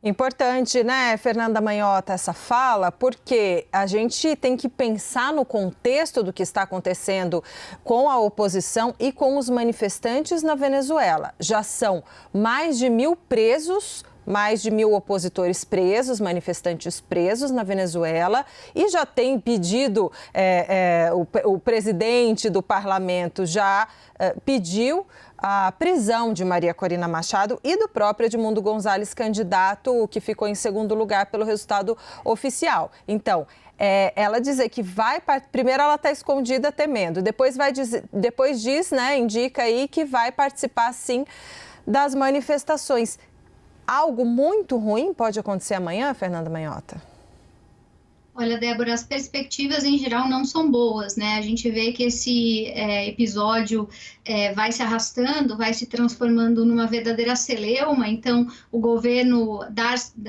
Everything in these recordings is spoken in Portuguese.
Importante, né, Fernanda Manhota, essa fala, porque a gente tem que pensar no contexto do que está acontecendo com a oposição e com os manifestantes na Venezuela. Já são mais de 1.000 presos, mais de 1.000 opositores presos, manifestantes presos na Venezuela, e já tem pedido, o presidente do parlamento já pediu a prisão de Maria Corina Machado e do próprio Edmundo Gonzalez, candidato que ficou em segundo lugar pelo resultado oficial. Então, ela dizer que vai... Primeiro ela está escondida temendo, depois diz, né, indica aí que vai participar, sim, das manifestações. Algo muito ruim pode acontecer amanhã, Fernanda Manhota? Olha, Débora, as perspectivas em geral não são boas, né? A gente vê que esse episódio vai se arrastando, vai se transformando numa verdadeira celeuma, então o governo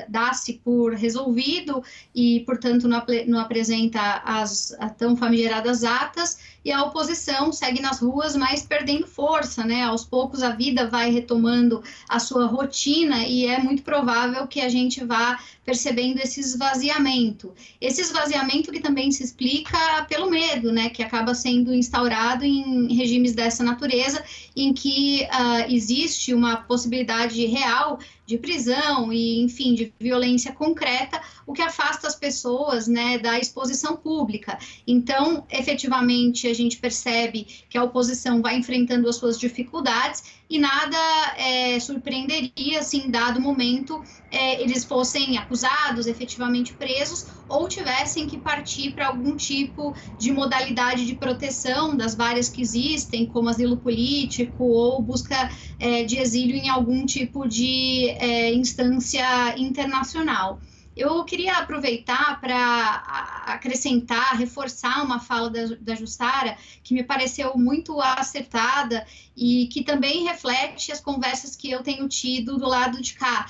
dá-se por resolvido e, portanto, não apresenta as tão famigeradas atas, e a oposição segue nas ruas, mas perdendo força, né? Aos poucos a vida vai retomando a sua rotina e é muito provável que a gente vá percebendo esse esvaziamento. Esse esvaziamento que também se explica pelo medo, né? Que acaba sendo instaurado em regimes dessa natureza, em que existe uma possibilidade real de prisão e, enfim, de violência concreta, o que afasta as pessoas, né, da exposição pública. Então, efetivamente, a gente percebe que a oposição vai enfrentando as suas dificuldades e nada surpreenderia, assim, dado o momento, eles fossem acusados, efetivamente presos, ou tivessem que partir para algum tipo de modalidade de proteção das várias que existem, como asilo político ou busca de exílio em algum tipo de instância internacional. Eu queria aproveitar para acrescentar, reforçar uma fala da Jussara, que me pareceu muito acertada e que também reflete as conversas que eu tenho tido do lado de cá.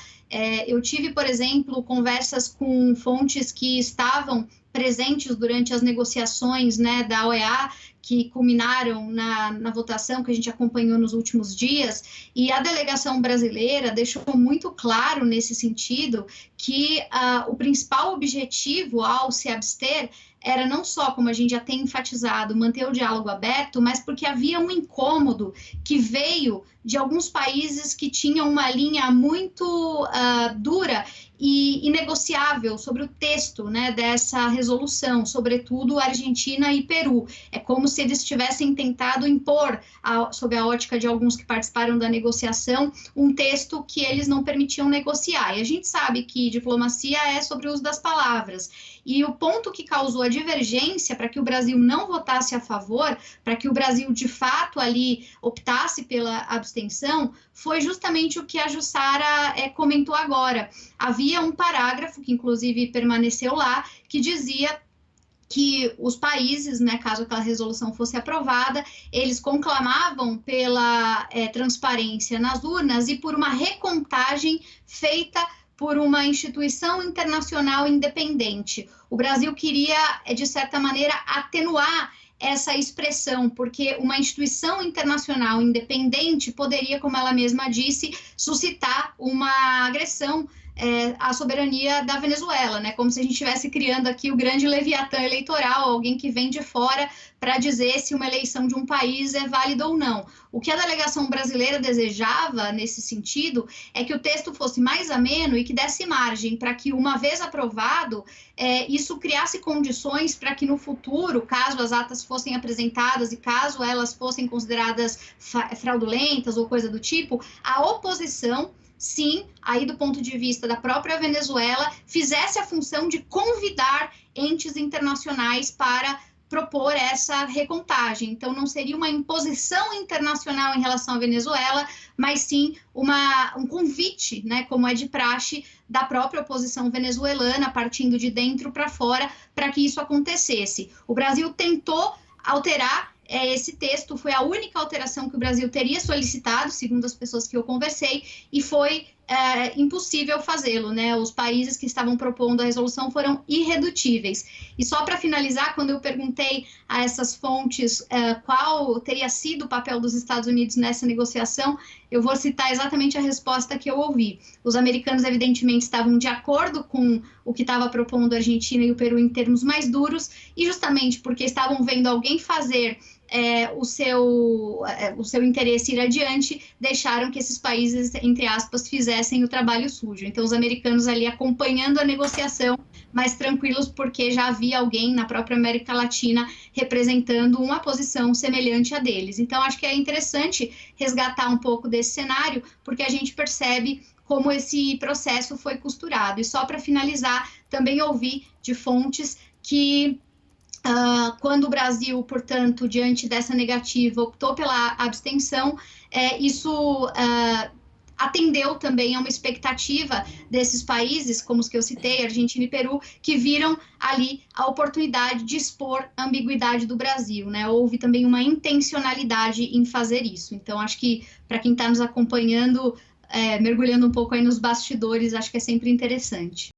Eu tive, por exemplo, conversas com fontes que estavam presentes durante as negociações, né, da OEA, que culminaram na votação que a gente acompanhou nos últimos dias, e a delegação brasileira deixou muito claro nesse sentido que o principal objetivo ao se abster era não só, como a gente já tem enfatizado, manter o diálogo aberto, mas porque havia um incômodo que veio de alguns países que tinham uma linha muito dura e inegociável sobre o texto, né, dessa resolução, sobretudo Argentina e Peru. É como se eles tivessem tentado impor, sob a ótica de alguns que participaram da negociação, um texto que eles não permitiam negociar. E a gente sabe que diplomacia é sobre o uso das palavras. E o ponto que causou a divergência para que o Brasil não votasse a favor, para que o Brasil de fato ali optasse pela abstenção, foi justamente o que a Jussara comentou agora. Havia um parágrafo, que inclusive permaneceu lá, que dizia que os países, né, caso aquela resolução fosse aprovada, eles conclamavam pela transparência nas urnas e por uma recontagem feita por uma instituição internacional independente. O Brasil queria, de certa maneira, atenuar essa expressão, porque uma instituição internacional independente poderia, como ela mesma disse, suscitar uma agressão à soberania da Venezuela, né? Como se a gente estivesse criando aqui o grande leviatã eleitoral, alguém que vem de fora para dizer se uma eleição de um país é válida ou não. O que a delegação brasileira desejava, nesse sentido, é que o texto fosse mais ameno e que desse margem para que, uma vez aprovado, isso criasse condições para que no futuro, caso as atas fossem apresentadas e caso elas fossem consideradas fraudulentas ou coisa do tipo, a oposição, sim, aí do ponto de vista da própria Venezuela, fizesse a função de convidar entes internacionais para propor essa recontagem. Então, não seria uma imposição internacional em relação à Venezuela, mas sim um convite, né, como é de praxe, da própria oposição venezuelana, partindo de dentro para fora, para que isso acontecesse. O Brasil tentou alterar esse texto, foi a única alteração que o Brasil teria solicitado, segundo as pessoas que eu conversei, e foi impossível fazê-lo, né? Os países que estavam propondo a resolução foram irredutíveis. E só para finalizar, quando eu perguntei a essas fontes qual teria sido o papel dos Estados Unidos nessa negociação, eu vou citar exatamente a resposta que eu ouvi. Os americanos, evidentemente, estavam de acordo com o que estava propondo a Argentina e o Peru em termos mais duros, e justamente porque estavam vendo alguém fazer o seu interesse ir adiante, deixaram que esses países, entre aspas, fizessem o trabalho sujo. Então, os americanos ali acompanhando a negociação, mais tranquilos, porque já havia alguém na própria América Latina representando uma posição semelhante à deles. Então, acho que é interessante resgatar um pouco desse cenário, porque a gente percebe como esse processo foi costurado. E só para finalizar, também ouvi de fontes que quando o Brasil, portanto, diante dessa negativa, optou pela abstenção, isso atendeu também a uma expectativa desses países, como os que eu citei, Argentina e Peru, que viram ali a oportunidade de expor a ambiguidade do Brasil, né? Houve também uma intencionalidade em fazer isso. Então, acho que para quem está nos acompanhando, mergulhando um pouco aí nos bastidores, acho que é sempre interessante.